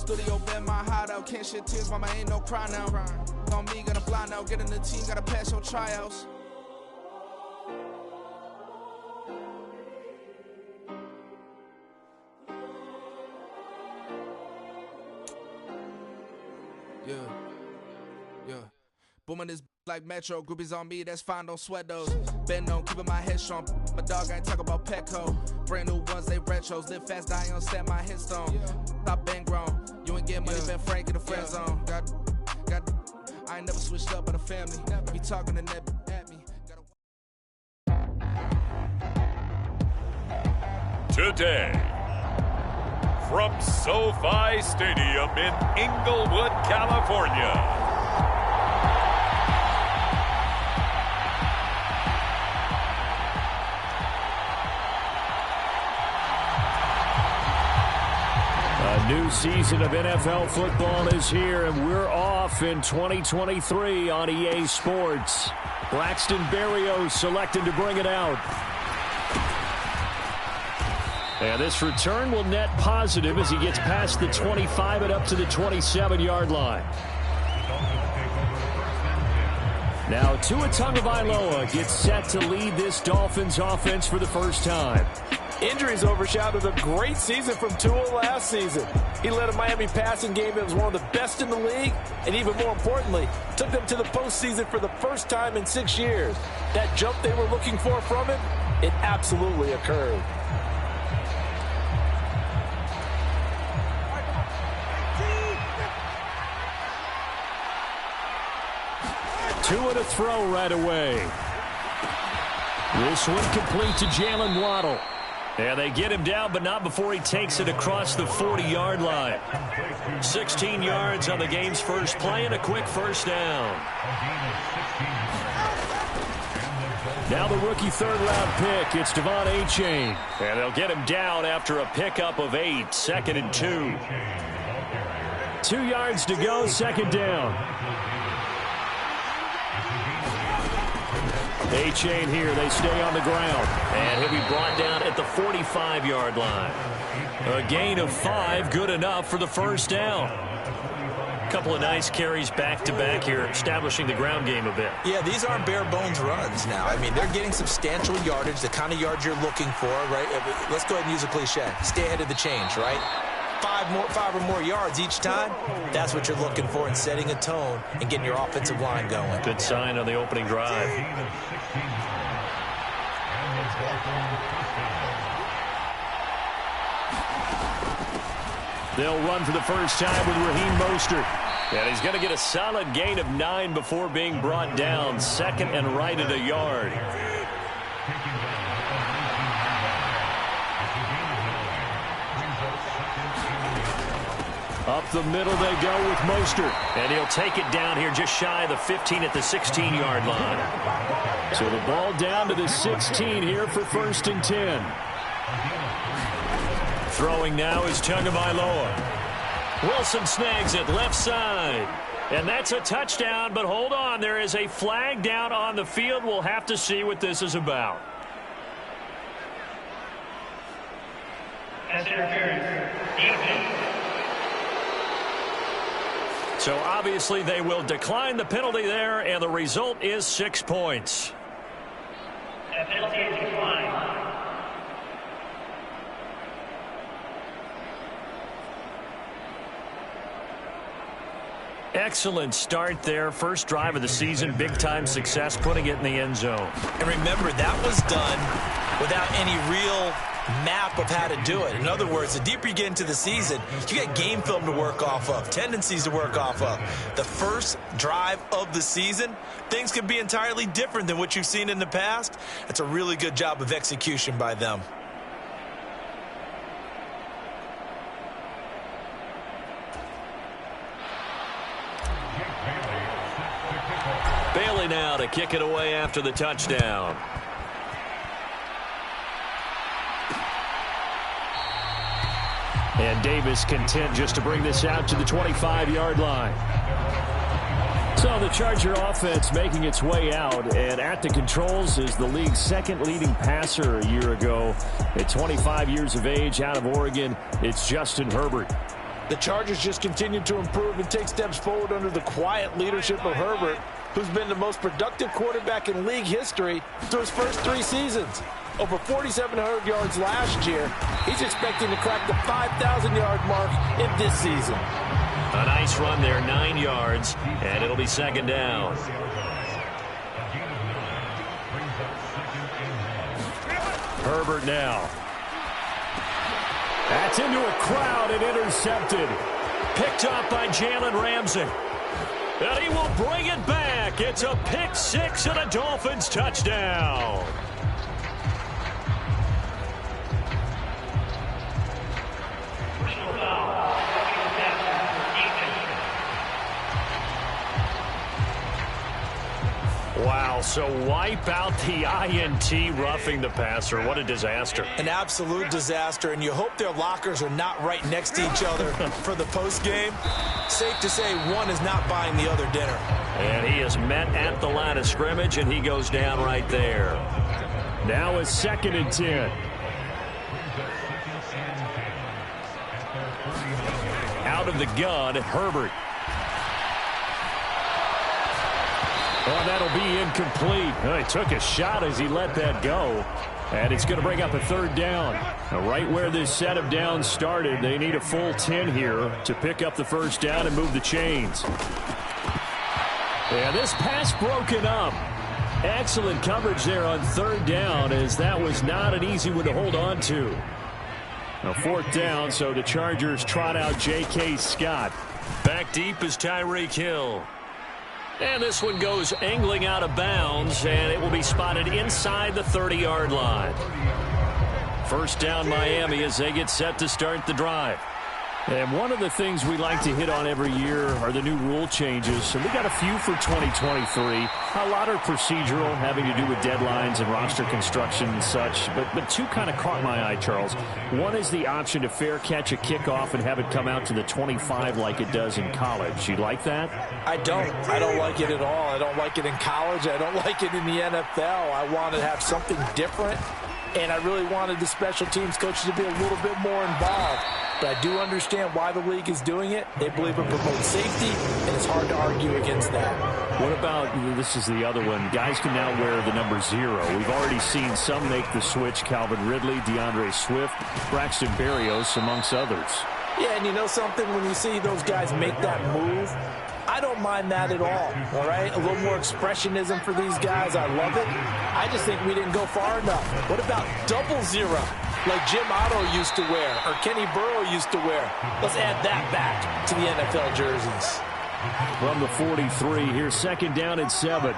studio, been my hideout. Can't shed tears, mama, ain't no cry now. On me, gotta blind out. Get in the team, gotta pass your tryouts. Yeah. Booming this like Metro. Groupies on me, that's fine, don't sweat those. Been on, keeping my head strong. My dog ain't talk about Petco. Brand new ones, they retros. Live fast, die on set, my headstone. Stop been grown. You ain't getting money, been frank in the friend zone. Got. I ain't never switched up on the family. Be talking to that at me. Today, from SoFi Stadium in Inglewood, California. A new season of NFL football is here, and we're off in 2023 on EA Sports. Braxton Berrios selected to bring it out. And this return will net positive as he gets past the 25 and up to the 27-yard line. Now Tua Tagovailoa gets set to lead this Dolphins offense for the first time. Injuries overshadowed a great season from Tua last season. He led a Miami passing game that was one of the best in the league, and even more importantly, took them to the postseason for the first time in 6 years. That jump they were looking for from him, it absolutely occurred. Tua to throw right away. This one complete to Jalen Waddle. And they get him down, but not before he takes it across the 40-yard line. 16 yards on the game's first play and a quick first down. Now the rookie third-round pick, it's Devon Achane. And they'll get him down after a pickup of 8, 2nd and 2. 2 yards to go, second down. Achane here, they stay on the ground. And he'll be brought down at the 45-yard line. A gain of 5, good enough for the first down. A couple of nice carries back-to-back here, establishing the ground game a bit. Yeah, these aren't bare-bones runs now. I mean, they're getting substantial yardage, the kind of yards you're looking for, right? Let's go ahead and use a cliche. Stay ahead of the change, right? 5 or more yards each time, that's what you're looking for in setting a tone and getting your offensive line going. Good sign on the opening drive. They'll run for the first time with Raheem Mostert. And he's going to get a solid gain of 9 before being brought down. 2nd and right at a yard. Up the middle they go with Mostert. And he'll take it down here just shy of the 15 at the 16-yard line. So the ball down to the 16 here for 1st and 10. Throwing now is Tagovailoa. Wilson snags it left side. And that's a touchdown, but hold on. There is a flag down on the field. We'll have to see what this is about. Pass interference. Defense. So obviously they will decline the penalty there, and the result is 6 points. That penalty is declined. Excellent start there. First drive of the season, big-time success, putting it in the end zone. And remember, that was done without any real map of how to do it. In other words, the deeper you get into the season, you get game film to work off of, tendencies to work off of. The first drive of the season, things could be entirely different than what you've seen in the past. It's a really good job of execution by them. Bailey now to kick it away after the touchdown. And Davis content just to bring this out to the 25-yard line. So the Charger offense making its way out, and at the controls is the league's second leading passer a year ago. At 25 years of age out of Oregon, it's Justin Herbert. The Chargers just continue to improve and take steps forward under the quiet leadership of Herbert, who's been the most productive quarterback in league history through his first 3 seasons. Over 4,700 yards last year. He's expecting to crack the 5,000-yard mark in this season. A nice run there, 9 yards, and it'll be second down. Herbert now. That's into a crowd and intercepted. Picked up by Jalen Ramsey. And he will bring it back. It's a pick 6 and a Dolphins touchdown. Wow, so wipe out the INT roughing the passer. What a disaster. An absolute disaster, and you hope their lockers are not right next to each other for the postgame. Safe to say one is not buying the other dinner. And he is met at the line of scrimmage, and he goes down right there. Now is 2nd and 10. Out of the gun, Herbert. Oh, that'll be incomplete. Oh, he took a shot as he let that go. And it's going to bring up a 3rd down. Now, right where this set of downs started, they need a full 10 here to pick up the 1st down and move the chains. And this pass broken up. Excellent coverage there on 3rd down, as that was not an easy one to hold on to. Now 4th down, so the Chargers trot out J.K. Scott. Back deep is Tyreek Hill. And this one goes angling out of bounds, and it will be spotted inside the 30-yard line. 1st down Miami as they get set to start the drive. And one of the things we like to hit on every year are the new rule changes. And we got a few for 2023. A lot are procedural, having to do with deadlines and roster construction and such. But 2 kind of caught my eye, Charles. One is the option to fair catch a kickoff and have it come out to the 25 like it does in college. You like that? I don't like it at all. I don't like it in college. I don't like it in the NFL. I want to have something different. And I really wanted the special teams coaches to be a little bit more involved. But I do understand why the league is doing it. They believe it promotes safety, and it's hard to argue against that. What about, this is the other one, guys can now wear the number 0. We've already seen some make the switch, Calvin Ridley, DeAndre Swift, Braxton Berrios, amongst others. Yeah, and you know something? When you see those guys make that move, I don't mind that at all right? A little more expressionism for these guys. I love it. I just think we didn't go far enough. What about 00, like Jim Otto used to wear or Kenny Burrow used to wear? Let's add that back to the NFL jerseys. From the 43, here's 2nd down and 7.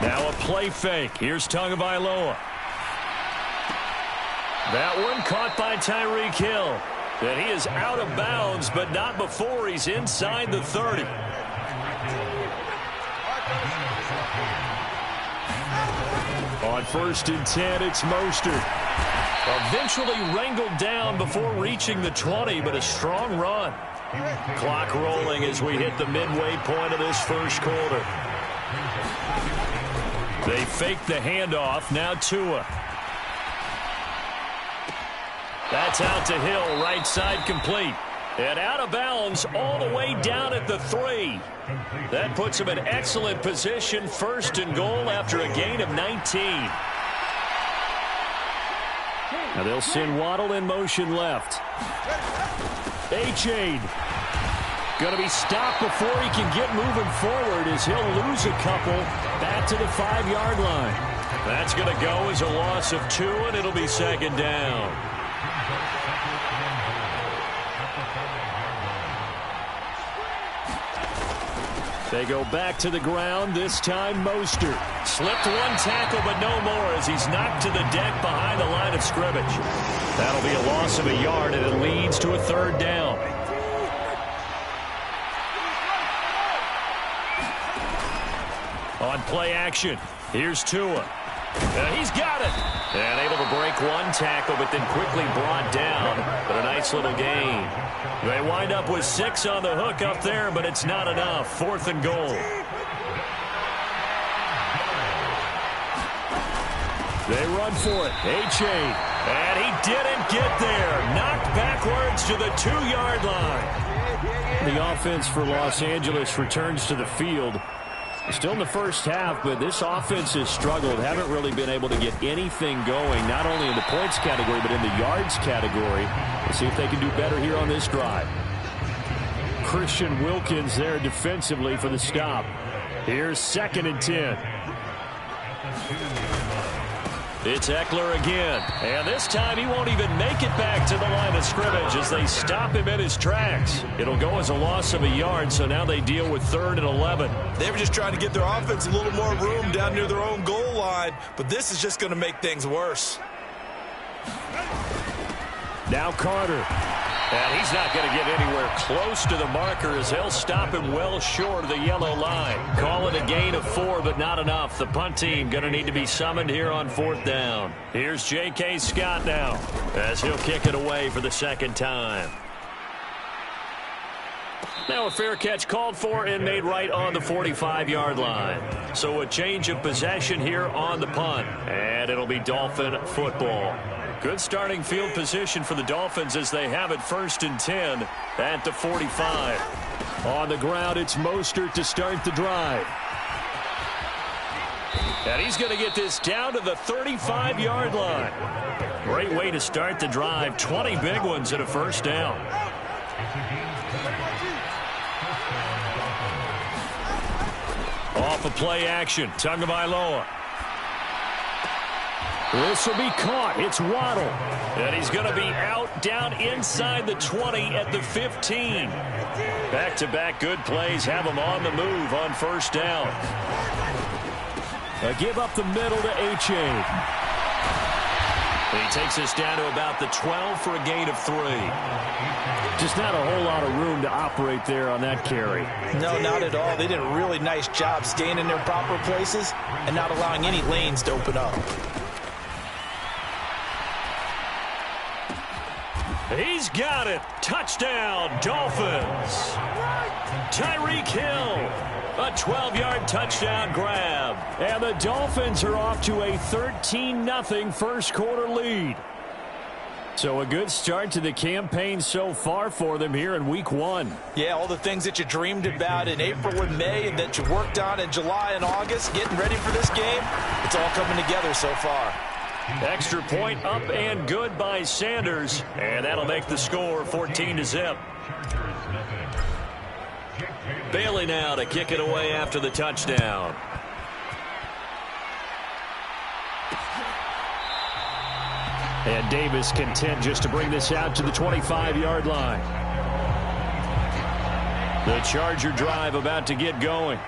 Now a play fake. Here's Tagovailoa. That one caught by Tyreek Hill. And he is out of bounds, but not before he's inside the 30. On 1st and 10, it's Mostert. Eventually wrangled down before reaching the 20, but a strong run. Clock rolling as we hit the midway point of this 1st quarter. They fake the handoff. Now Tua. That's out to Hill, right side complete. And out of bounds all the way down at the 3. That puts him in excellent position, 1st and goal after a gain of 19. Now they'll send Waddle in motion left. A-Chain. Going to be stopped before he can get moving forward as he'll lose a couple back to the 5-yard line. That's going to go as a loss of 2, and it'll be 2nd down. They go back to the ground, this time Mostert. Slipped 1 tackle, but no more as he's knocked to the deck behind the line of scrimmage. That'll be a loss of a yard, and it leads to a 3rd down. On play action, here's Tua. He's got it. And able to break 1 tackle, but then quickly brought down. But a nice little gain. They wind up with 6 on the hook up there, but it's not enough. 4th and goal. They run for it. H.A. And he didn't get there. Knocked backwards to the 2-yard line. The offense for Los Angeles returns to the field. Still in the first half, but this offense has struggled. Haven't really been able to get anything going, not only in the points category, but in the yards category. Let's see if they can do better here on this drive. Christian Wilkins there defensively for the stop. Here's 2nd and 10. It's Eckler again, and this time he won't even make it back to the line of scrimmage as they stop him in his tracks. It'll go as a loss of a yard, so now they deal with 3rd and 11. They were just trying to get their offense a little more room down near their own goal line, but this is just going to make things worse. Now Carter. And he's not going to get anywhere close to the marker as they'll stop him well short of the yellow line. Call it a gain of 4, but not enough. The punt team going to need to be summoned here on 4th down. Here's J.K. Scott now as he'll kick it away for the 2nd time. Now a fair catch called for and made right on the 45-yard line. So a change of possession here on the punt. And it'll be Dolphin football. Good starting field position for the Dolphins as they have it 1st and 10 at the 45. On the ground, it's Mostert to start the drive. And he's going to get this down to the 35-yard line. Great way to start the drive. 20 big ones at a 1st down. Off of play action, Tagovailoa. This will be caught. It's Waddle. And he's going to be out down inside the 20 at the 15. Back-to-back good plays have him on the move on 1st down. A give up the middle to H.A. He takes us down to about the 12 for a gain of 3. Just not a whole lot of room to operate there on that carry. No, not at all. They did a really nice job staying in their proper places and not allowing any lanes to open up. He's got it. Touchdown, Dolphins. Tyreek Hill. A 12-yard touchdown grab. And the Dolphins are off to a 13-0 first quarter lead. So a good start to the campaign so far for them here in week 1. Yeah, all the things that you dreamed about in April and May and that you worked on in July and August, getting ready for this game, it's all coming together so far. Extra point up and good by Sanders. And that'll make the score 14-0. Bailey now to kick it away after the touchdown. And Davis content just to bring this out to the 25-yard line. The Charger drive about to get going.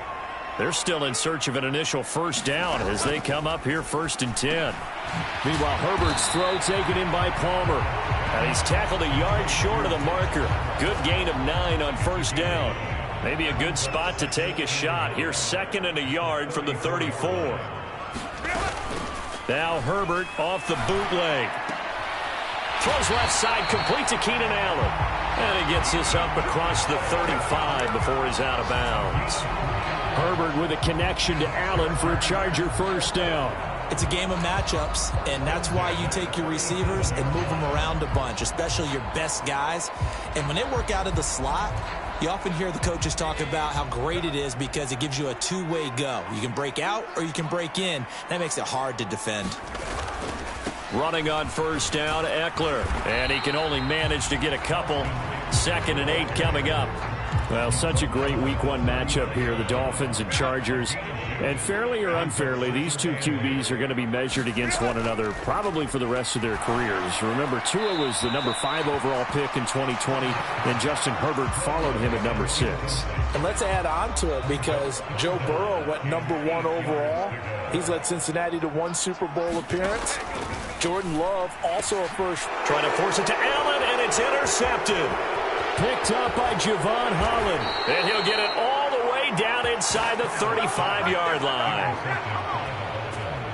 They're still in search of an initial 1st down as they come up here 1st and 10. Meanwhile, Herbert's throw taken in by Palmer. And he's tackled a yard short of the marker. Good gain of 9 on 1st down. Maybe a good spot to take a shot. Here's 2nd and a yard from the 34. Now Herbert off the bootleg. Throws left side, complete to Keenan Allen. And he gets this up across the 35 before he's out of bounds. Herbert with a connection to Allen for a Charger 1st down. It's a game of matchups, and that's why you take your receivers and move them around a bunch, especially your best guys. And when they work out of the slot, you often hear the coaches talk about how great it is because it gives you a two-way go. You can break out or you can break in. That makes it hard to defend. Running on 1st down, Eckler. And he can only manage to get a couple. 2nd and 8 coming up. Well, such a great week 1 matchup here, the Dolphins and Chargers. And fairly or unfairly, these two QBs are going to be measured against one another probably for the rest of their careers. Remember, Tua was the number 5 overall pick in 2020, and Justin Herbert followed him at number 6. And let's add on to it because Joe Burrow went number 1 overall. He's led Cincinnati to 1 Super Bowl appearance. Jordan Love also a first. Trying to force it to Allen, and it's intercepted. Picked up by Javon Holland. And he'll get it all the way down inside the 35-yard line.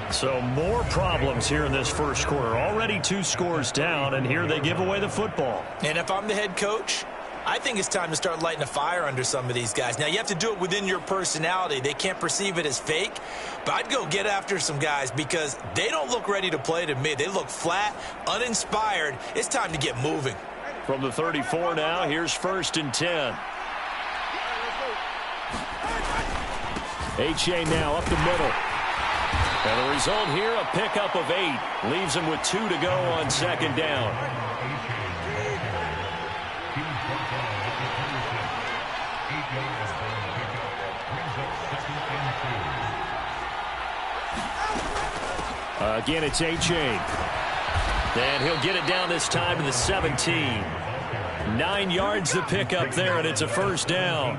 So more problems here in this first quarter. Already 2 scores down, and here they give away the football. And if I'm the head coach, I think it's time to start lighting a fire under some of these guys. Now, you have to do it within your personality. They can't perceive it as fake. But I'd go get after some guys because they don't look ready to play to me. They look flat, uninspired. It's time to get moving. From the 34 now, here's 1st and 10. H.A. now up the middle. And the result here, a pickup of 8. Leaves him with 2 to go on 2nd down. Again, it's H.A. And he'll get it down this time to the 17. 9 yards to pick up there, and it's a 1st down.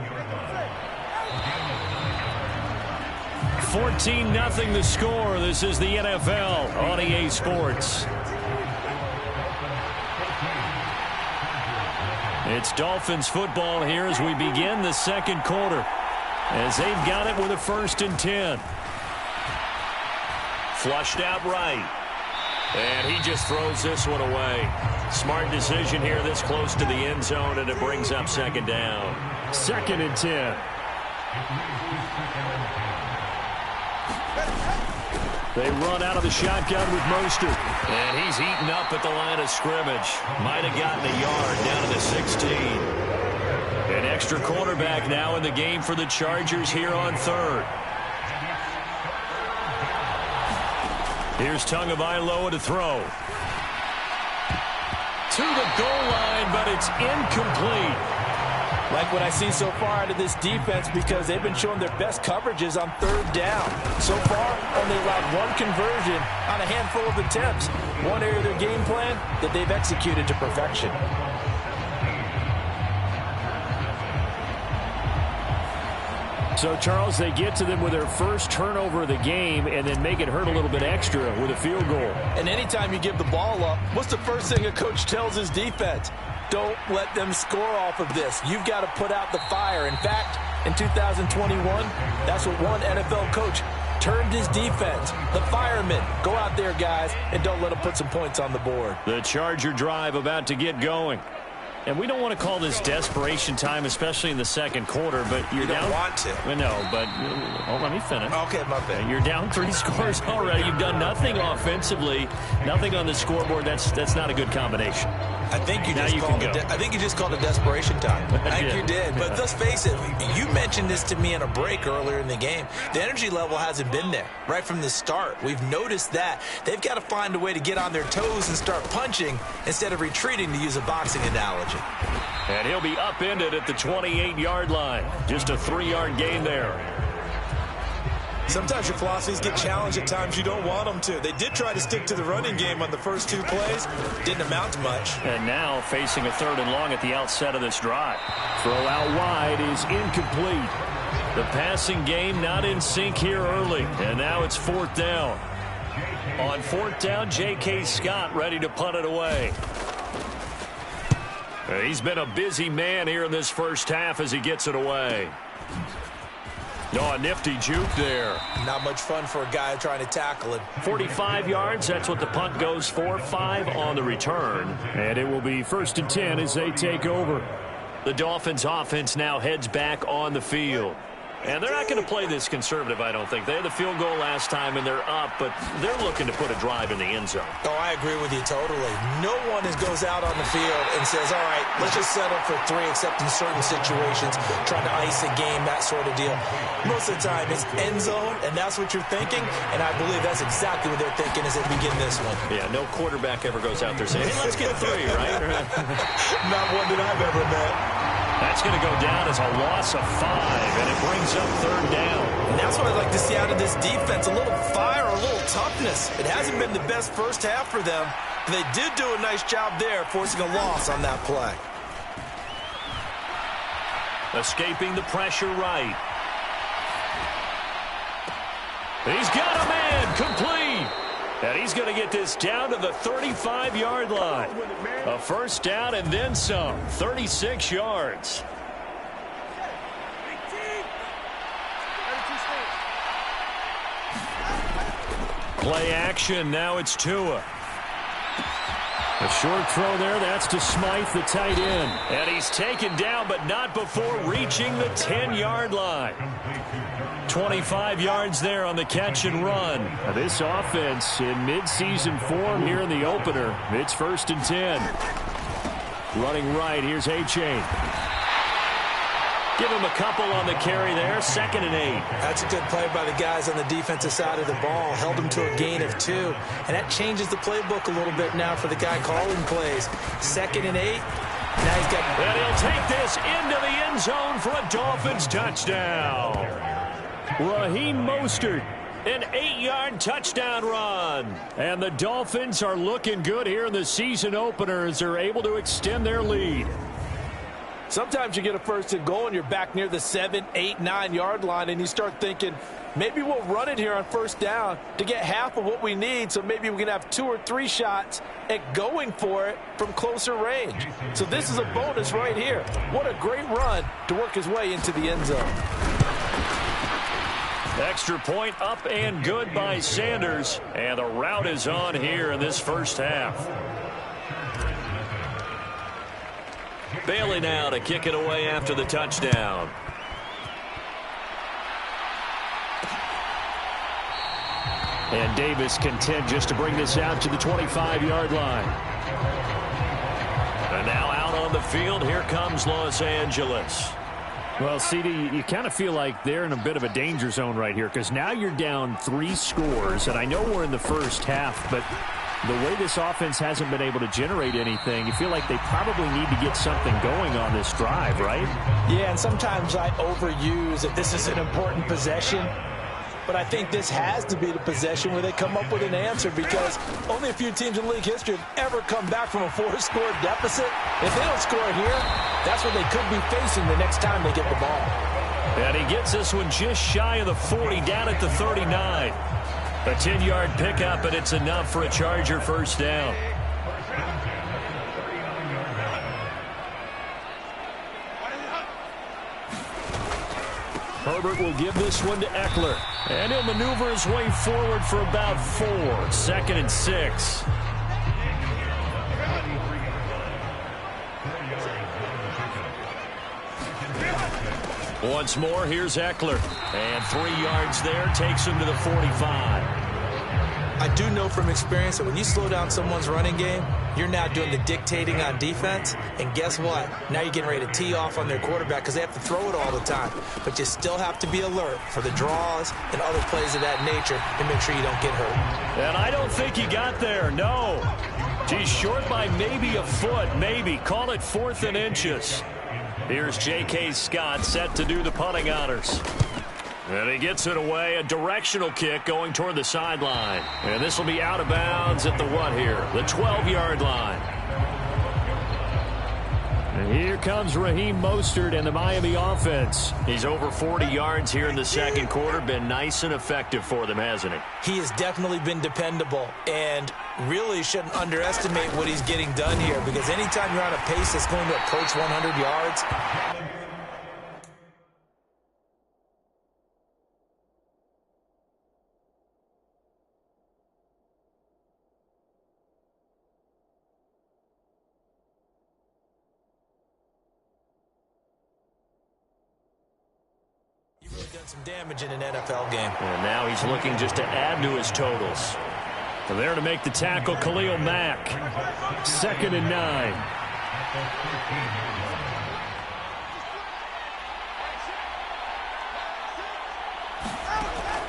14-0 the score. This is the NFL on EA Sports. It's Dolphins football here as we begin the 2nd quarter, as they've got it with a 1st and 10. Flushed out right. And he just throws this one away. Smart decision here this close to the end zone, and it brings up 2nd down. 2nd and 10. They run out of the shotgun with Mostert. And he's eaten up at the line of scrimmage. Might have gotten a yard down to the 16. An extra quarterback now in the game for the Chargers here on 3rd. Here's Tagovailoa to throw. To the goal line, but it's incomplete. Like what I see so far out of this defense, because they've been showing their best coverages on 3rd down. So far, only allowed 1 conversion on a handful of attempts. One area of their game plan that they've executed to perfection. So, Charles, they get to them with their first turnover of the game and then make it hurt a little bit extra with a field goal. And anytime you give the ball up, what's the first thing a coach tells his defense? Don't let them score off of this. You've got to put out the fire. In fact, in 2021, that's what one NFL coach termed his defense. The firemen. Go out there, guys, and don't let them put some points on the board. The Charger drive about to get going. And we don't want to call this desperation time, especially in the 2nd quarter, but you're down. You don't want to. No, but let me finish. Okay, my bad. You're down 3 scores already. You've done nothing offensively, nothing on the scoreboard. That's not a good combination. I think you just called it desperation time. I think you did. But let's face it, you mentioned this to me in a break earlier in the game. The energy level hasn't been there right from the start. We've noticed that. They've got to find a way to get on their toes and start punching instead of retreating, to use a boxing analogy. And he'll be upended at the 28-yard line. Just a 3-yard gain there. Sometimes your philosophies get challenged at times you don't want them to. They did try to stick to the running game on the first 2 plays. Didn't amount to much. And now facing a 3rd and long at the outset of this drive. Throw out wide is incomplete. The passing game not in sync here early. And now it's 4th down. On 4th down, J.K. Scott ready to punt it away. He's been a busy man here in this first half as he gets it away. Oh, a nifty juke there. Not much fun for a guy trying to tackle it. 45 yards, that's what the punt goes for. 5 on the return. And it will be 1st and 10 as they take over. The Dolphins offense now heads back on the field. And they're not going to play this conservative, I don't think. They had the field goal last time, and they're up, but they're looking to put a drive in the end zone. Oh, I agree with you totally. No one goes out on the field and says, all right, let's just settle for 3, except in certain situations, trying to ice a game, that sort of deal. Most of the time, it's end zone, and that's what you're thinking, and I believe that's exactly what they're thinking as they begin this one. Yeah, no quarterback ever goes out there saying, hey, let's get 3, right? Not one that I've ever met. That's going to go down as a loss of 5, and it brings up 3rd down. And that's what I'd like to see out of this defense, a little fire, a little toughness. It hasn't been the best first half for them, but they did do a nice job there, forcing a loss on that play. Escaping the pressure right. He's got a man, complete. And he's going to get this down to the 35-yard line. A 1st down and then some. 36 yards. Play action. Now it's Tua. A short throw there. That's to Smythe, the tight end. And he's taken down, but not before reaching the 10-yard line. 25 yards there on the catch and run. Now this offense in midseason form here in the opener. It's 1st and 10. Running right, here's A-Chain. Give him a couple on the carry there. 2nd and 8. That's a good play by the guys on the defensive side of the ball. Held him to a gain of 2. And that changes the playbook a little bit now for the guy calling plays. 2nd and 8. Now he's got... And he'll take this into the end zone for a Dolphins touchdown. Raheem Mostert, an 8-yard touchdown run. And the Dolphins are looking good here in the season opener as they're able to extend their lead. Sometimes you get a 1st and goal and you're back near the 7, 8, 9-yard line and you start thinking, maybe we'll run it here on 1st down to get half of what we need, so maybe we can have 2 or 3 shots at going for it from closer range. So this is a bonus right here. What a great run to work his way into the end zone. Extra point up and good by Sanders. And the route is on here in this first half. Bailey now to kick it away after the touchdown. And Davis content just to bring this out to the 25-yard line. And now out on the field, here comes Los Angeles. Well, CD, you kind of feel like they're in a bit of a danger zone right here because now you're down 3 scores, and I know we're in the first half, but the way this offense hasn't been able to generate anything, you feel like they probably need to get something going on this drive, right? Yeah, and sometimes I overuse that this is an important possession. But I think this has to be the possession where they come up with an answer because only a few teams in league history have ever come back from a 4-score deficit. If they don't score here, that's what they could be facing the next time they get the ball. And he gets this one just shy of the 40, down at the 39. A 10-yard pickup, and it's enough for a Charger 1st down. Herbert will give this one to Eckler. And he'll maneuver his way forward for about 4. 2nd and 6. Once more, here's Eckler. And 3 yards there, takes him to the 45. I do know from experience that when you slow down someone's running game, you're now doing the dictating on defense. And guess what? Now you're getting ready to tee off on their quarterback because they have to throw it all the time. But you still have to be alert for the draws and other plays of that nature and make sure you don't get hurt. And I don't think he got there, no. He's short by maybe a foot, maybe. Call it 4th and inches. Here's J.K. Scott set to do the punting honors. And he gets it away, a directional kick going toward the sideline. And this will be out of bounds at the what here? The 12-yard line. And here comes Raheem Mostert and the Miami offense. He's over 40 yards here in the second quarter. Been nice and effective for them, hasn't he? He has definitely been dependable and really shouldn't underestimate what he's getting done here because anytime you're on a pace that's going to approach 100 yards, done some damage in an NFL game. And now he's looking just to add to his totals. And there to make the tackle, Khalil Mack. 2nd and 9.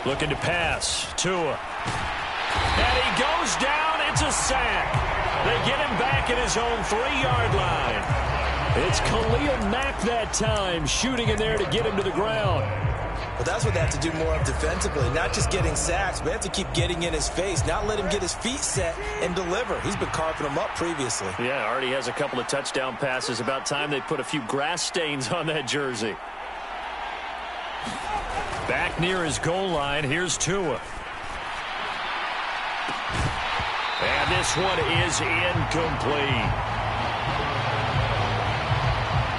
Looking to pass. Tua. And he goes down. It's a sack. They get him back at his own 3-yard line. It's Khalil Mack that time, shooting in there to get him to the ground. But that's what they have to do more of defensively, not just getting sacks, but they have to keep getting in his face, not let him get his feet set and deliver. He's been carving them up previously. Yeah, already has a couple of touchdown passes. About time they put a few grass stains on that jersey. Back near his goal line, here's Tua. And this one is incomplete.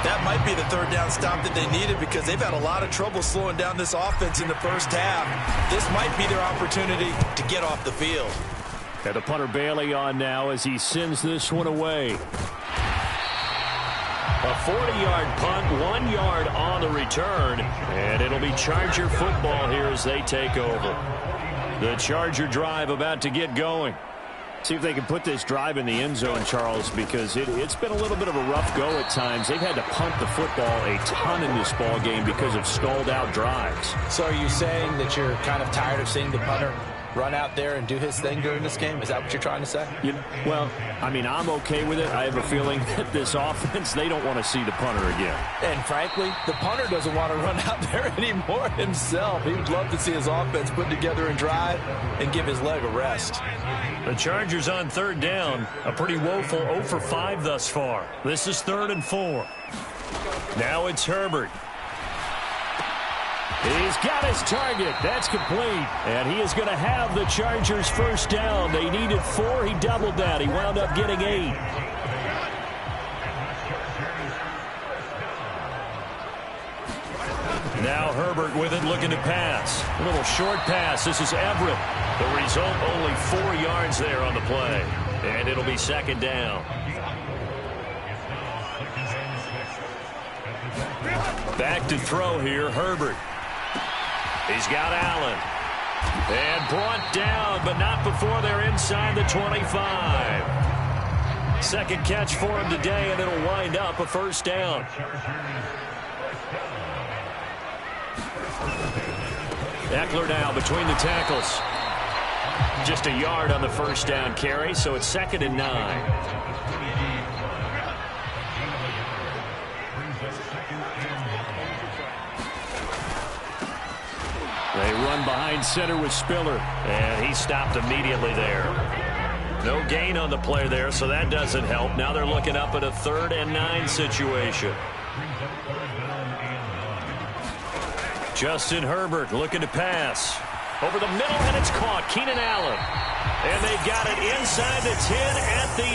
That might be the 3rd down stop that they needed because they've had a lot of trouble slowing down this offense in the first half. This might be their opportunity to get off the field. And the punter Bailey on now as he sends this one away. A 40-yard punt, 1 yard on the return, and it'll be Charger football here as they take over. The Charger drive about to get going. See if they can put this drive in the end zone, Charles, because it's been a little bit of a rough go at times. They've had to punt the football a ton in this ball game because of stalled out drives. So are you saying that you're kind of tired of seeing the punter run out there and do his thing during this game? Is that what you're trying to say? Well, I mean, I'm okay with it. I have a feeling that this offense, they don't want to see the punter again. And frankly, the punter doesn't want to run out there anymore himself. He would love to see his offense put together and drive and give his leg a rest. The Chargers on third down. A pretty woeful 0 for 5 thus far. This is 3rd and 4. Now it's Herbert. He's got his target. That's complete. And he is going to have the Chargers first down. They needed 4. He doubled that. He wound up getting 8. Now Herbert with it, looking to pass. A little short pass. This is Everett. The result, only 4 yards there on the play. And it'll be 2nd down. Back to throw here, Herbert. He's got Allen. And brought down, but not before they're inside the 25. Second catch for him today, and it'll wind up a first down. Eckler now between the tackles. Just a yard on the first down carry, so it's 2nd and 9. They run behind center with Spiller. And he stopped immediately there. No gain on the play there, so that doesn't help. Now they're looking up at a 3rd and 9 situation. Justin Herbert looking to pass. Over the middle, and it's caught. Keenan Allen. And they've got it inside the 10 at the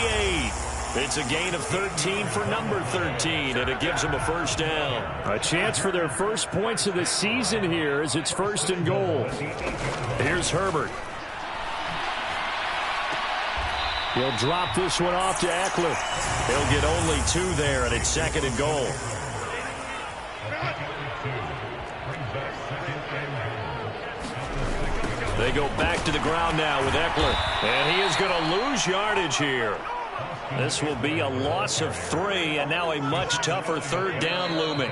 8. It's a gain of 13 for number 13, and it gives them a first down. A chance for their first points of the season here as it's 1st and goal. Here's Herbert. He'll drop this one off to Eckler. He'll get only 2 there, and it's 2nd and goal. They go back to the ground now with Eckler. And he is going to lose yardage here. This will be a loss of 3, and now a much tougher 3rd down looming.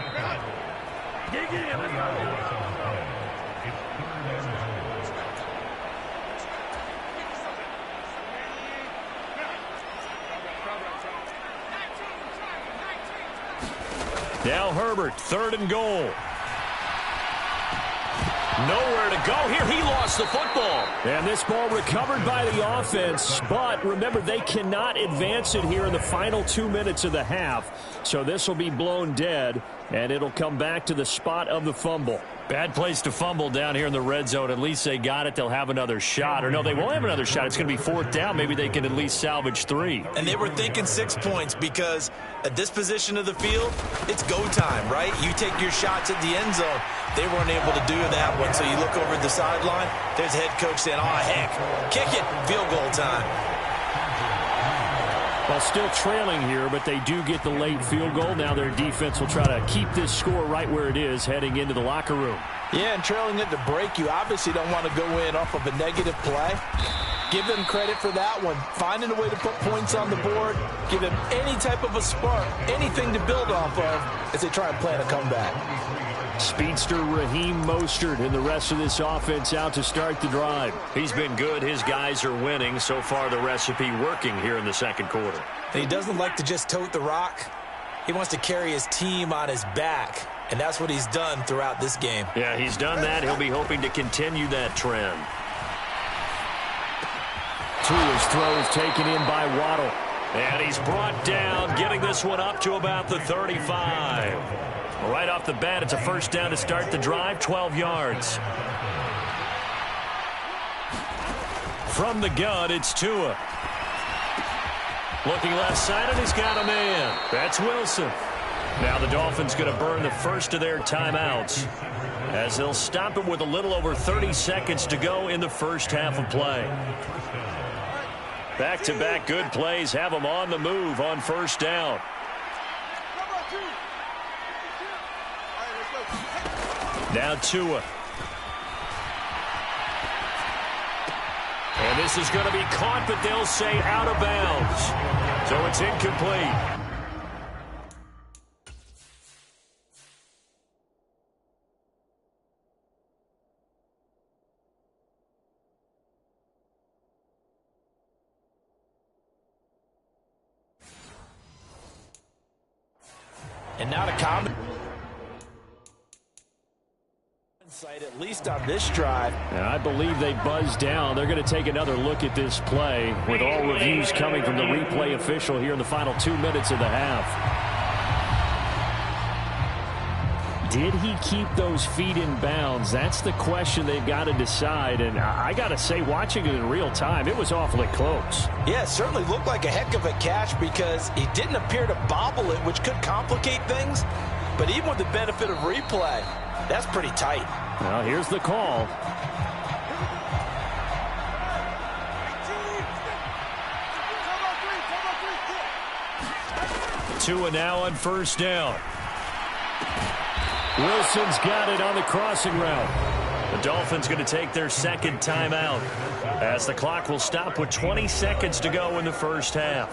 Now Herbert, 3rd and goal. Nowhere to go here. He lost the football. And this ball recovered by the offense. But remember, they cannot advance it here in the final 2 minutes of the half. So this will be blown dead, and it'll come back to the spot of the fumble. Bad place to fumble down here in the red zone. At least they got it. They'll have another shot. Or no, they won't have another shot. It's going to be 4th down. Maybe they can at least salvage 3. And they were thinking 6 points because at this position of the field, it's go time, right? You take your shots at the end zone. They weren't able to do that one. So you look over at the sideline, there's head coach saying, oh, heck, kick it, field goal time. Well, still trailing here, but they do get the late field goal. Now their defense will try to keep this score right where it is heading into the locker room. Yeah, and trailing at the break, you obviously don't want to go in off of a negative play. Give them credit for that one. Finding a way to put points on the board, give them any type of a spark, anything to build off of as they try and plan a comeback. Speedster Raheem Mostert and the rest of this offense out to start the drive. He's been good. His guys are winning. So far, the recipe working here in the 2nd quarter. He doesn't like to just tote the rock. He wants to carry his team on his back, and that's what he's done throughout this game. Yeah, he's done that. He'll be hoping to continue that trend. Tua's throw is taken in by Waddle. And he's brought down, getting this one up to about the 35. Right off the bat, it's a first down to start the drive, 12 yards. From the gun, it's Tua. Looking left side, and he's got a man. That's Wilson. Now the Dolphins going to burn the first of their timeouts as they'll stop it with a little over 30 seconds to go in the first half of play. Back-to-back good plays have them on the move on first down. Now Tua. And this is going to be caught, but they'll say out of bounds. So it's incomplete. And now to comment. At least on this drive. And I believe they buzzed down. They're going to take another look at this play with all reviews coming from the replay official here in the final 2 minutes of the half. Did he keep those feet in bounds? That's the question they've got to decide. And I got to say, watching it in real time, it was awfully close. Yeah, it certainly looked like a heck of a catch because he didn't appear to bobble it, which could complicate things. But even with the benefit of replay, that's pretty tight. Well, here's the call. Tua now on first down. Wilson's got it on the crossing route. The Dolphins going to take their second timeout as the clock will stop with 20 seconds to go in the first half.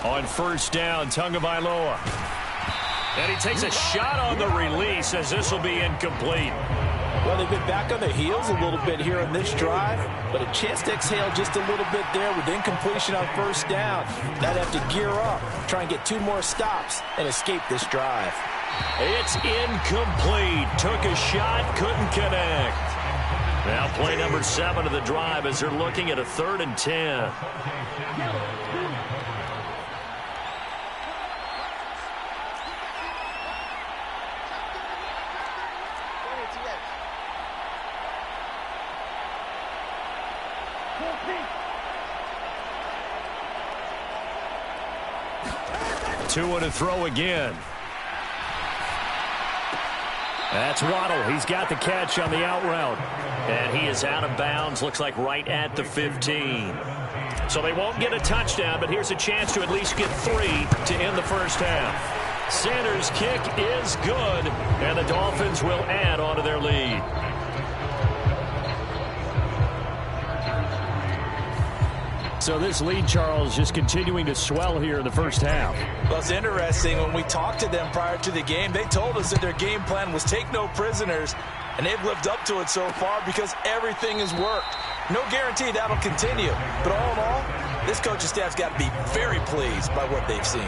On first down, Tagovailoa. And he takes a shot on the release as this will be incomplete. Well, they've been back on their heels a little bit here in this drive, but a chance to exhale just a little bit there with incompletion on first down. Now they have to gear up, try and get 2 more stops, and escape this drive. It's incomplete. Took a shot, couldn't connect. Now play number 7 of the drive as they're looking at a 3rd and 10. Tua to throw again. That's Waddle. He's got the catch on the out route. And he is out of bounds, looks like right at the 15. So they won't get a touchdown, but here's a chance to at least get 3 to end the first half. Sanders' kick is good, and the Dolphins will add on to their lead. So this lead, Charles, just continuing to swell here in the first half. Well, it's interesting. When we talked to them prior to the game, they told us that their game plan was take no prisoners, and they've lived up to it so far because everything has worked. No guarantee that'll continue. But all in all, this coaching staff's got to be very pleased by what they've seen.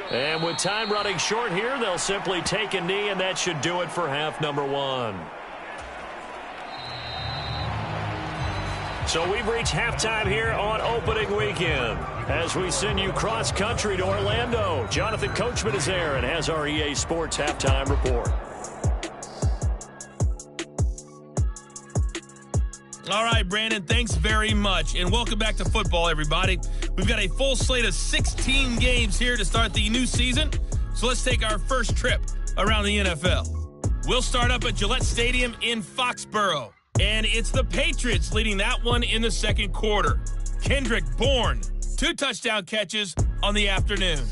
And with time running short here, they'll simply take a knee, and that should do it for half number 1. So we've reached halftime here on opening weekend as we send you cross-country to Orlando. Jonathan Coachman is there and has our EA Sports halftime report. All right, Brandon, thanks very much. And welcome back to football, everybody. We've got a full slate of 16 games here to start the new season. So let's take our first trip around the NFL. We'll start up at Gillette Stadium in Foxborough. And it's the Patriots leading that one in the second quarter. Kendrick Bourne, 2 touchdown catches on the afternoon.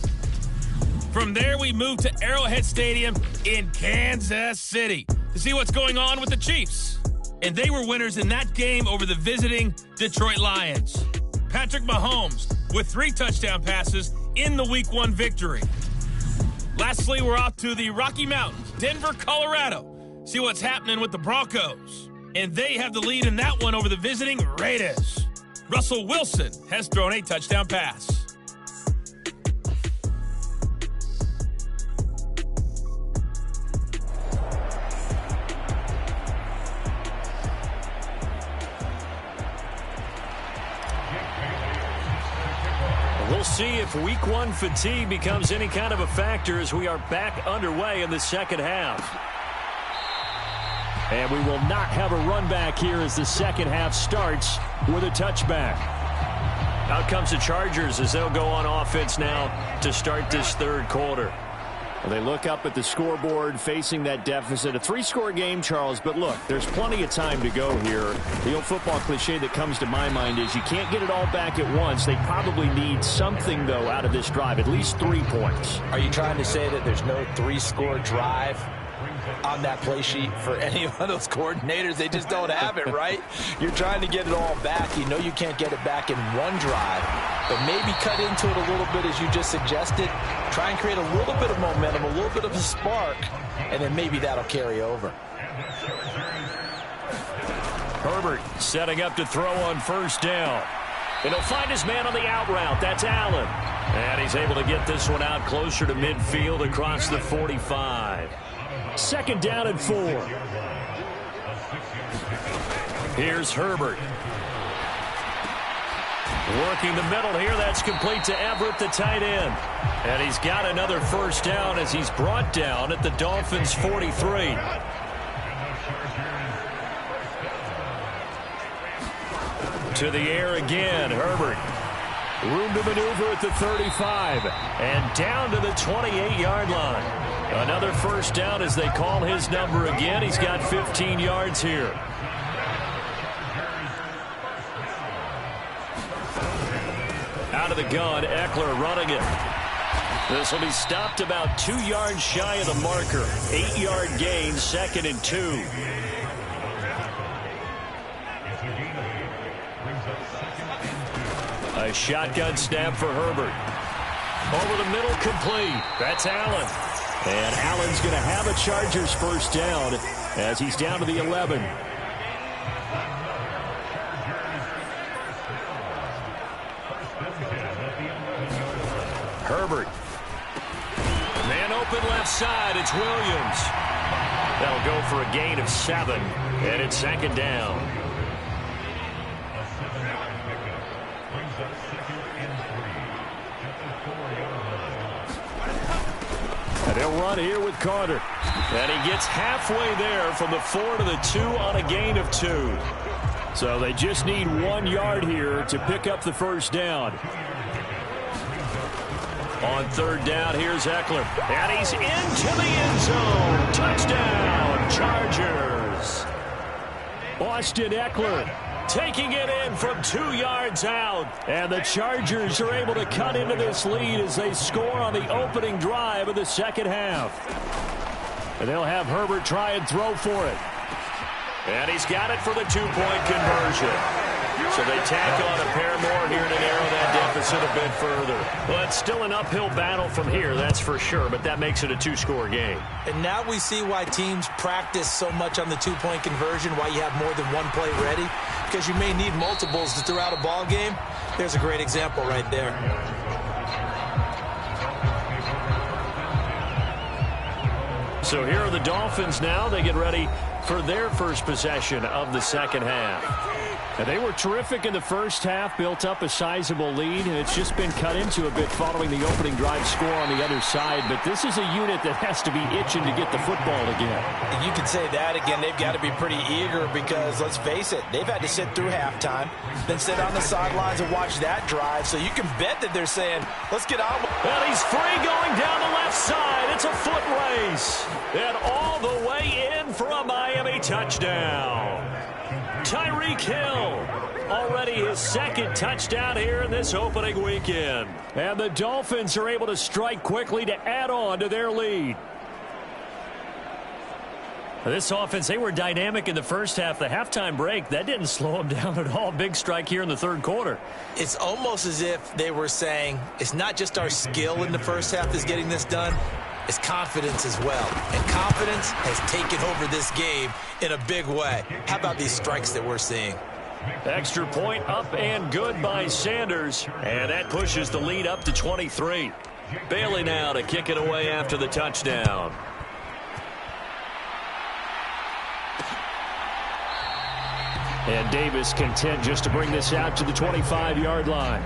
From there, we move to Arrowhead Stadium in Kansas City to see what's going on with the Chiefs. And they were winners in that game over the visiting Detroit Lions. Patrick Mahomes with 3 touchdown passes in the Week 1 victory. Lastly, we're off to the Rocky Mountains, Denver, Colorado. See what's happening with the Broncos. And they have the lead in that one over the visiting Raiders. Russell Wilson has thrown a touchdown pass. see if week one fatigue becomes any kind of a factor as we are back underway in the second half. And we will not have a run back here as the second half starts with a touchback. Out comes the Chargers as they'll go on offense now to start this third quarter. Well, they look up at the scoreboard facing that deficit. A 3-score game, Charles, but look, there's plenty of time to go here. The old football cliche that comes to my mind is you can't get it all back at once. They probably need something, though, out of this drive, at least 3 points. Are you trying to say that there's no 3-score drive on that play sheet for any of those coordinators? They just don't have it, right? You're trying to get it all back. You know you can't get it back in one drive, but maybe cut into it a little bit as you just suggested. Try and create a little bit of momentum, a little bit of a spark, and then maybe that'll carry over. Herbert setting up to throw on first down. And he'll find his man on the out route. That's Allen. And he's able to get this one out closer to midfield across the 45. Second down and 4. Here's Herbert. Working the middle here. That's complete to Everett, the tight end. And he's got another first down as he's brought down at the Dolphins' 43. To the air again, Herbert. Room to maneuver at the 35. And down to the 28-yard line. Another first down as they call his number again. He's got 15 yards here. Out of the gun, Eckler running it. This will be stopped about 2 yards shy of the marker. 8-yard gain, 2nd and 2. A shotgun snap for Herbert. Over the middle, complete. That's Allen. And Allen's going to have a Chargers first down as he's down to the 11. Herbert. Man open left side. It's Williams. That'll go for a gain of 7. And it's 2nd down. And they'll run here with Carter. And he gets halfway there from the 4 to the 2 on a gain of 2. So they just need 1 yard here to pick up the first down. On third down, here's Eckler. And he's into the end zone. Touchdown, Chargers. Austin Eckler taking it in from 2 yards out. And the Chargers are able to cut into this lead as they score on the opening drive of the second half. And they'll have Herbert try and throw for it. And he's got it for the 2-point conversion. So they tack on a pair more here to narrow that deficit a bit further. Well, it's still an uphill battle from here, that's for sure, but that makes it a 2-score game. And now we see why teams practice so much on the 2-point conversion, why you have more than one play ready, because you may need multiples to throw out a ball game. There's a great example right there. So here are the Dolphins now. They get ready for their first possession of the second half. And they were terrific in the first half, built up a sizable lead, and it's just been cut into a bit following the opening drive score on the other side. But this is a unit that has to be itching to get the football again. You can say that again. They've got to be pretty eager because, let's face it, they've had to sit through halftime, then sit on the sidelines and watch that drive. So you can bet that they're saying, let's get on. And he's free going down the left side. It's a foot race. And all the way in for a Miami touchdown. Tyreek Hill, already his second touchdown here in this opening weekend. And the Dolphins are able to strike quickly to add on to their lead. This offense, they were dynamic in the first half. The halftime break, that didn't slow them down at all. Big strike here in the third quarter. It's almost as if they were saying, it's not just our skill in the first half that's getting this done. It's confidence as well. And confidence has taken over this game in a big way. How about these strikes that we're seeing? Extra point up and good by Sanders. And that pushes the lead up to 23. Bailey now to kick it away after the touchdown. And Davis content just to bring this out to the 25-yard line.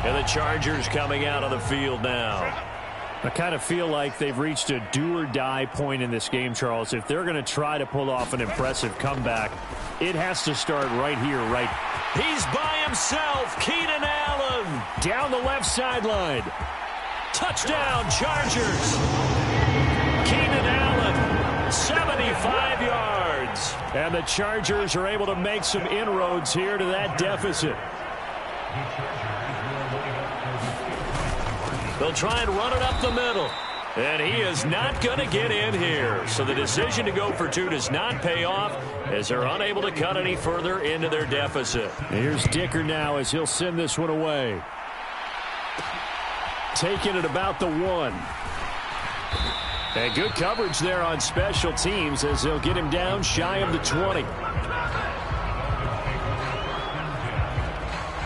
And the Chargers coming out on the field now. I kind of feel like they've reached a do-or-die point in this game, Charles. If they're going to try to pull off an impressive comeback, it has to start right here, right. He's by himself. Keenan Allen Down the left sideline. Touchdown, Chargers. Keenan Allen, 75 yards. And the Chargers are able to make some inroads here to that deficit. They'll try and run it up the middle. And he is not going to get in here. So the decision to go for two does not pay off as they're unable to cut any further into their deficit. Here's Dicker now as he'll send this one away. Taking it about the 1. And good coverage there on special teams as they'll get him down shy of the 20.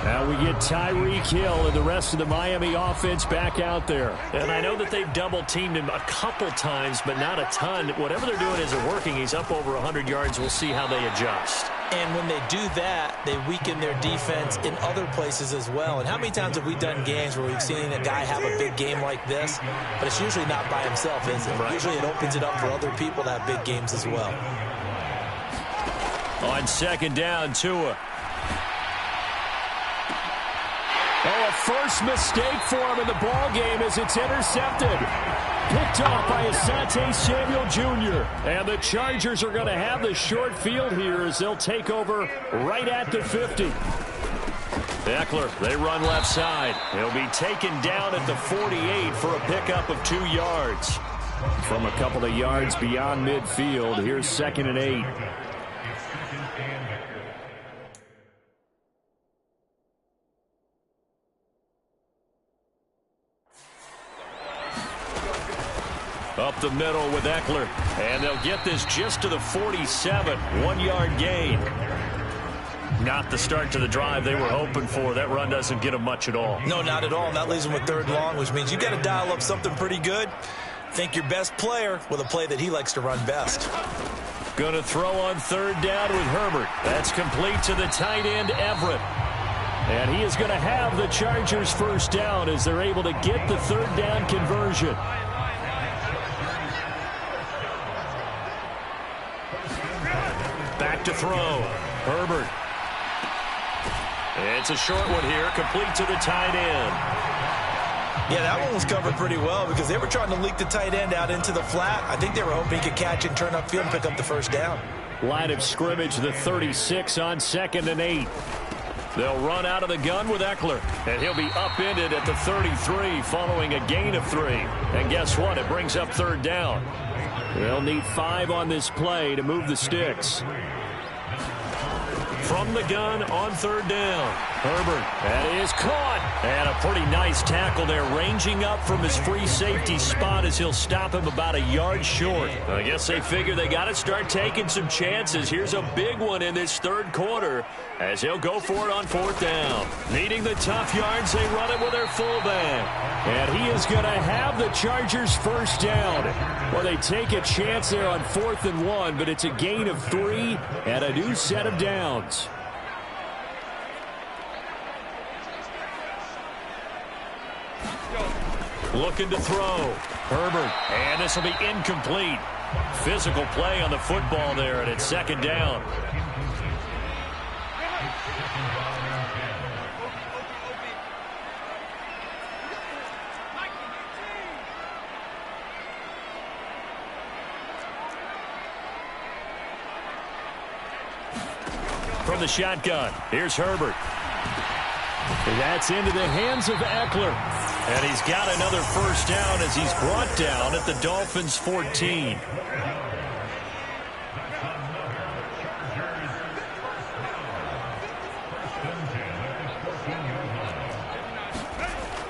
Now we get Tyreek Hill and the rest of the Miami offense back out there. And I know that they've double-teamed him a couple times, but not a ton. Whatever they're doing isn't working. He's up over 100 yards. We'll see how they adjust. And when they do that, they weaken their defense in other places as well. And how many times have we done games where we've seen a guy have a big game like this? But it's usually not by himself, is it? Right. Usually it opens it up for other people to have big games as well. On second down, Tua. Oh, a first mistake for him in the ball game as it's intercepted. Picked off by Asante Samuel Jr. And the Chargers are going to have the short field here as they'll take over right at the 50. Eckler, they run left side. He'll be taken down at the 48 for a pickup of 2 yards. From a couple of yards beyond midfield, here's 2nd and 8. Up the middle with Eckler. And they'll get this just to the 47. 1-yard gain. Not the start to the drive they were hoping for. That run doesn't get them much at all. No, not at all. And that leaves them with 3rd and long, which means you've got to dial up something pretty good. Think your best player with a play that he likes to run best. Going to throw on 3rd down with Herbert. That's complete to the tight end, Everett. And he is going to have the Chargers 1st down as they're able to get the 3rd down conversion. Back to throw. Herbert. It's a short one here, complete to the tight end. Yeah, that one was covered pretty well because they were trying to leak the tight end out into the flat. I think they were hoping he could catch and turn upfield and pick up the 1st down. Line of scrimmage, the 36 on 2nd and 8. They'll run out of the gun with Eckler, and he'll be upended at the 33 following a gain of 3. And guess what? It brings up 3rd down. They'll need 5 on this play to move the sticks. From the gun on 3rd down. Herbert. That is caught. And a pretty nice tackle there, ranging up from his free safety spot as he'll stop him about a yard short. I guess they figure they got to start taking some chances. Here's a big one in this 3rd quarter as he'll go for it on 4th down. Needing the tough yards, they run it with their fullback. And he is going to have the Chargers 1st down. Well, they take a chance there on 4th and 1, but it's a gain of 3 and a new set of downs. Looking to throw. Herbert. And this will be incomplete. Physical play on the football there, and it's 2nd down. From the shotgun, here's Herbert. And that's into the hands of Eckler. And he's got another 1st down as he's brought down at the Dolphins' 14.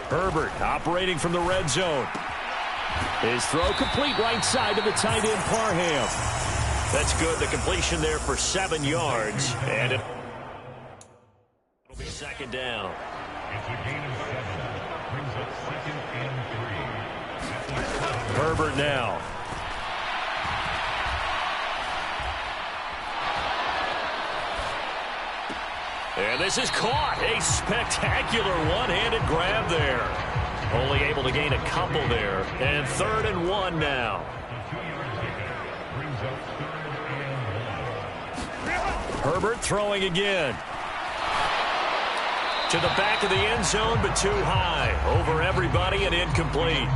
Herbert operating from the red zone. His throw complete right side to the tight end Parham. That's good. The completion there for 7 yards. And it'll be 2nd down. Herbert now. And this is caught. A spectacular one-handed grab there. Only able to gain a couple there. And 3rd and 1 now. Herbert throwing again. To the back of the end zone, but too high. Over everybody and incomplete.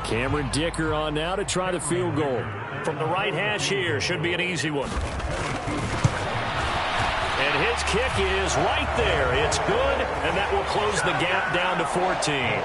Cameron Dicker on now to try the field goal. From the right hash here, should be an easy one. And his kick is right there. It's good, and that will close the gap down to 14.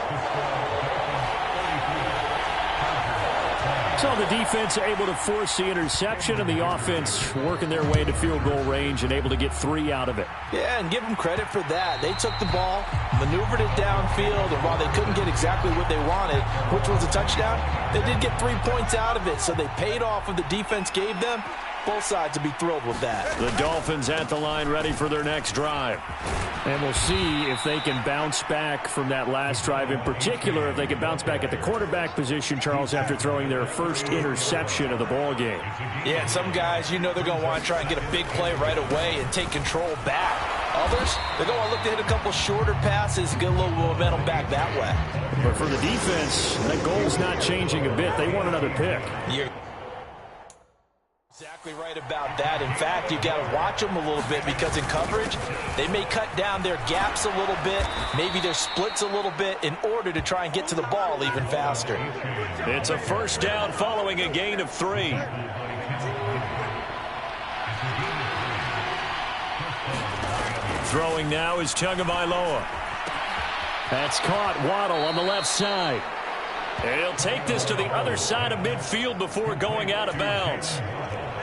So the defense able to force the interception, and the offense working their way to field goal range and able to get 3 out of it. Yeah, and give them credit for that. They took the ball, maneuvered it downfield, and while they couldn't get exactly what they wanted, which was a touchdown, they did get 3 points out of it, so they paid off what the defense gave them. Both sides will be thrilled with that. The Dolphins at the line ready for their next drive. And we'll see if they can bounce back from that last drive. In particular, if they can bounce back at the quarterback position, Charles, after throwing their first interception of the ball game. Yeah, and some guys, you know they're going to want to try and get a big play right away and take control back. Others, they're going to look to hit a couple shorter passes and get a little momentum back that way. But for the defense, that goal's not changing a bit. They want another pick. You're exactly right about that. In fact, you got to watch them a little bit because in coverage, they may cut down their gaps a little bit, maybe their splits a little bit in order to try and get to the ball even faster. It's a first down following a gain of 3. Throwing now is Tagovailoa. That's caught. Waddle on the left side. And he'll take this to the other side of midfield before going out of bounds.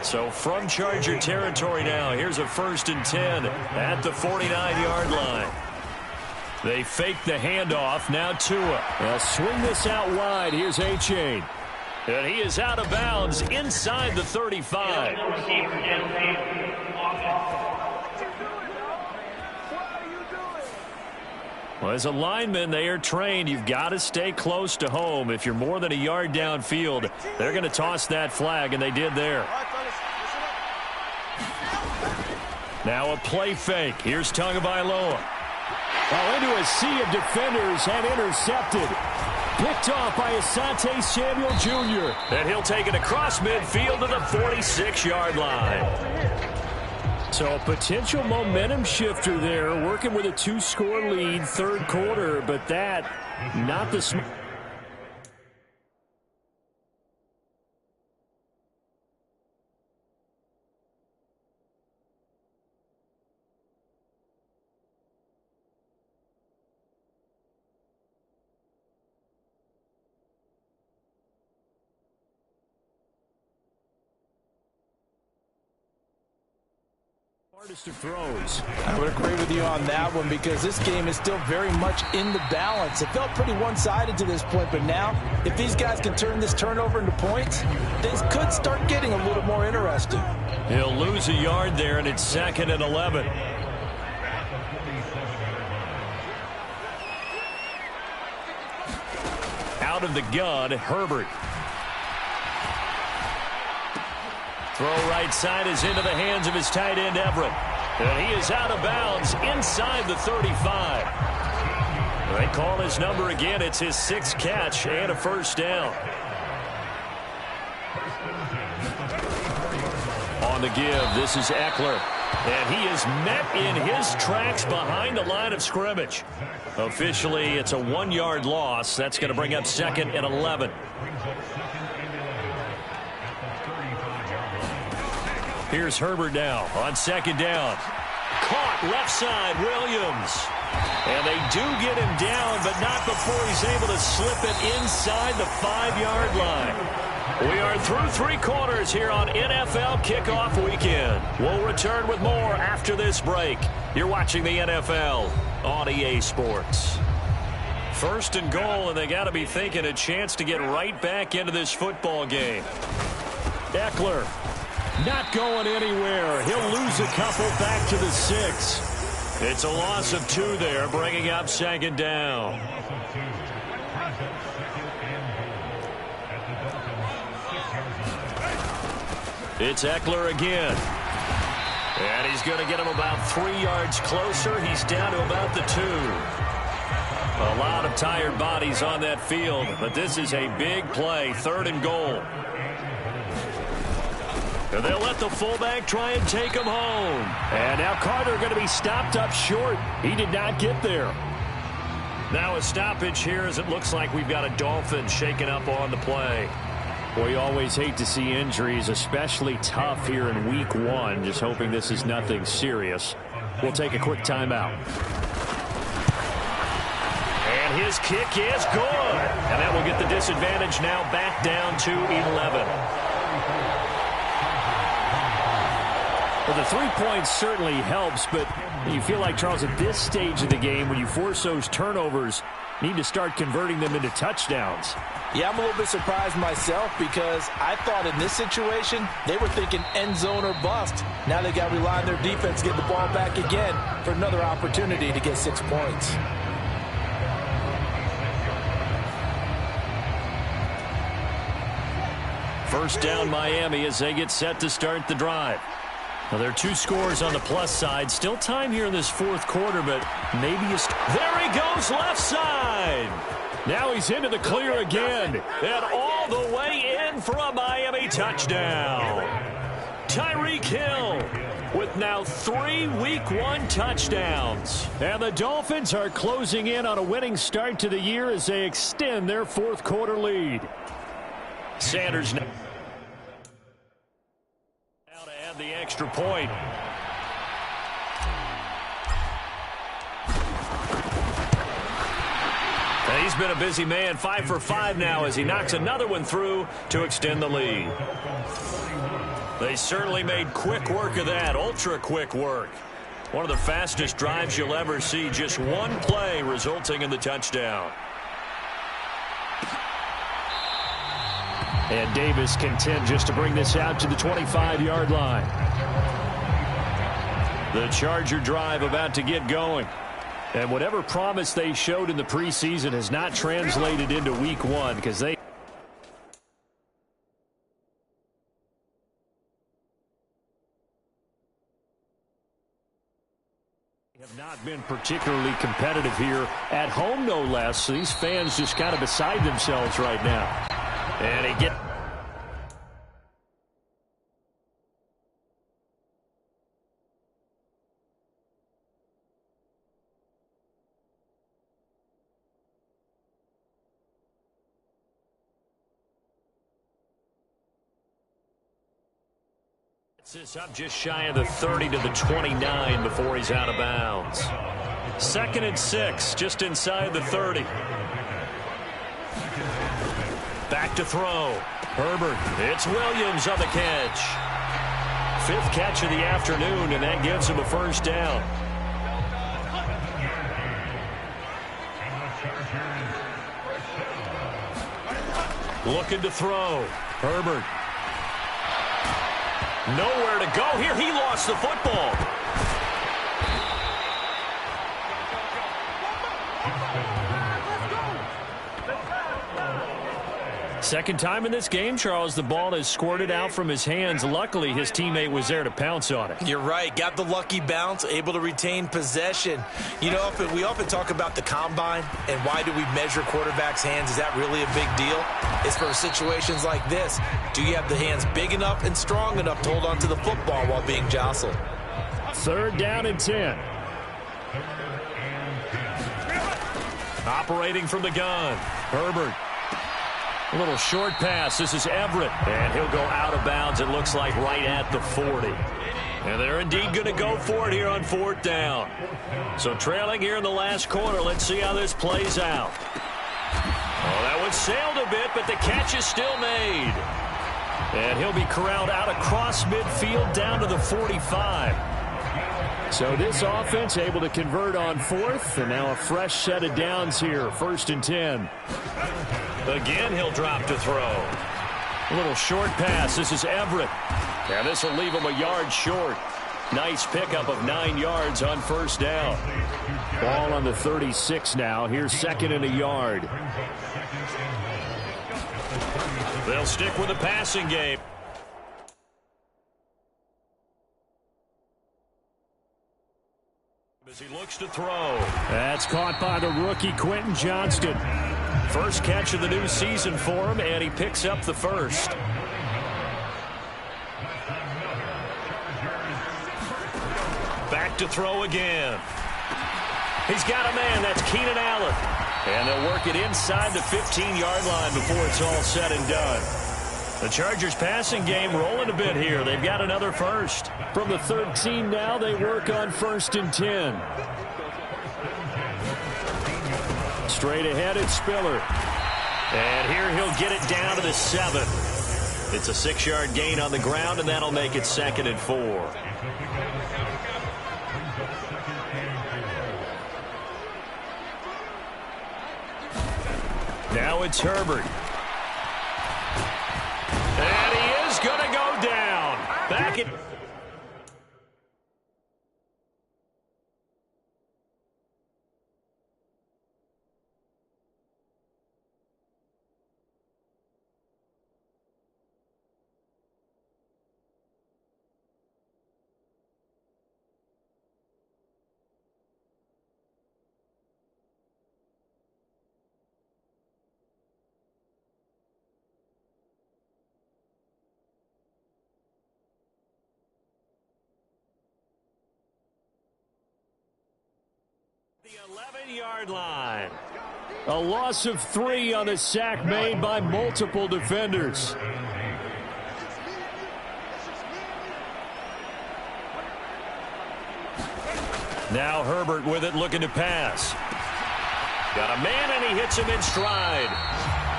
So from Charger territory now, here's a 1st and 10 at the 49-yard line. They fake the handoff. Now Tua. They'll swing this out wide. Here's A-Chain. And he is out of bounds inside the 35. Well, as a lineman, they are trained. You've got to stay close to home. If you're more than a yard downfield, they're going to toss that flag, and they did there. Now a play fake. Here's Tagovailoa. Oh, into a sea of defenders and intercepted. Picked off by Asante Samuel Jr. And he'll take it across midfield to the 46-yard line. So a potential momentum shifter there, working with a 2-score lead, 3rd quarter, but that, not the... hardest of throws. I would agree with you on that one because this game is still very much in the balance. It felt pretty one-sided to this point, but now if these guys can turn this turnover into points, things could start getting a little more interesting. He'll lose a yard there, and it's 2nd and 11. Out of the gun, Herbert. Throw right side is into the hands of his tight end, Everett. And he is out of bounds inside the 35. They call his number again. It's his 6th catch and a 1st down. On the give, this is Eckler. And he is met in his tracks behind the line of scrimmage. Officially, it's a 1-yard loss. That's going to bring up 2nd and 11. Here's Herbert now on 2nd down. Caught left side, Williams. And they do get him down, but not before he's able to slip it inside the 5-yard line. We are through 3 quarters here on NFL Kickoff Weekend. We'll return with more after this break. You're watching the NFL on EA Sports. 1st and goal, and they got to be thinking a chance to get right back into this football game. Eckler. Not going anywhere. He'll lose a couple back to the 6. It's a loss of 2 there, bringing up 2nd down. It's Eckler again. And he's going to get him about 3 yards closer. He's down to about the 2. A lot of tired bodies on that field, but this is a big play, 3rd and goal. And they'll let the fullback try and take him home. And now Carter going to be stopped up short. He did not get there. Now a stoppage here as it looks like we've got a Dolphin shaken up on the play. We always hate to see injuries, especially tough here in week 1. Just hoping this is nothing serious. We'll take a quick timeout. And his kick is good. And that will get the disadvantage now back down to 11. Well, the 3 points certainly helps, but you feel like, Charles, at this stage of the game, when you force those turnovers, you need to start converting them into touchdowns. Yeah, I'm a little bit surprised myself because I thought in this situation they were thinking end zone or bust. Now they got to rely on their defense to get the ball back again for another opportunity to get 6 points. First down Miami as they get set to start the drive. Well, there are 2 scores on the plus side. Still time here in this 4th quarter, but maybe there he goes left side. Now he's into the clear again. And all the way in for a Miami touchdown. Tyreek Hill with now 3 week 1 touchdowns. And the Dolphins are closing in on a winning start to the year as they extend their 4th quarter lead. Sanders now to add the extra point. And he's been a busy man, 5 for 5 now as he knocks another one through to extend the lead. They certainly made quick work of that, ultra quick work. One of the fastest drives you'll ever see, just 1 play resulting in the touchdown. And Davis content just to bring this out to the 25-yard line. The Charger drive about to get going. And whatever promise they showed in the preseason has not translated into week 1 because they have not been particularly competitive here at home, no less. So these fans just kind of beside themselves right now. And he gets this up just shy of the 30 to the 29 before he's out of bounds. 2nd and 6, just inside the 30. Back to throw. Herbert. It's Williams on the catch. 5th catch of the afternoon, and that gives him a first down. Looking to throw. Herbert. Nowhere to go here. He lost the football. Second time in this game, Charles, the ball has squirted out from his hands. Luckily, his teammate was there to pounce on it. You're right. Got the lucky bounce, able to retain possession. You know, we often talk about the combine and why do we measure quarterbacks' hands. Is that really a big deal? It's for situations like this. Do you have the hands big enough and strong enough to hold on to the football while being jostled? 3rd down and 10. Operating from the gun. Herbert. A little short pass. This is Everett. And he'll go out of bounds, it looks like, right at the 40. And they're indeed going to go for it here on 4th down. So trailing here in the last quarter. Let's see how this plays out. Oh, that one sailed a bit, but the catch is still made. And he'll be corralled out across midfield down to the 45. So this offense able to convert on 4th, and now a fresh set of downs here. 1st and 10. Again, he'll drop to throw. A little short pass. This is Everett. And this will leave him a yard short. Nice pickup of 9 yards on 1st down. Ball on the 36 now. Here's 2nd and a yard. They'll stick with the passing game. As he looks to throw. That's caught by the rookie Quentin Johnston. First catch of the new season for him, and he picks up the first. Back to throw again. He's got a man. That's Keenan Allen. And they'll work it inside the 15-yard line before it's all said and done. The Chargers passing game rolling a bit here. They've got another first. From the 13 now, they work on 1st and 10. Straight ahead, it's Spiller. And here he'll get it down to the 7. It's a 6-yard gain on the ground, and that'll make it 2nd and 4. Now it's Herbert. And he is going to go down. Back at... the 11-yard line. A loss of 3 on the sack made by multiple defenders. Now Herbert with it, looking to pass. Got a man, and he hits him in stride.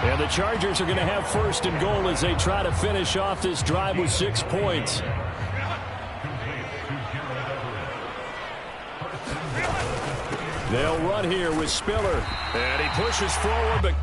And the Chargers are going to have 1st and goal as they try to finish off this drive with 6 points. They'll run here with Spiller. And he pushes forward, but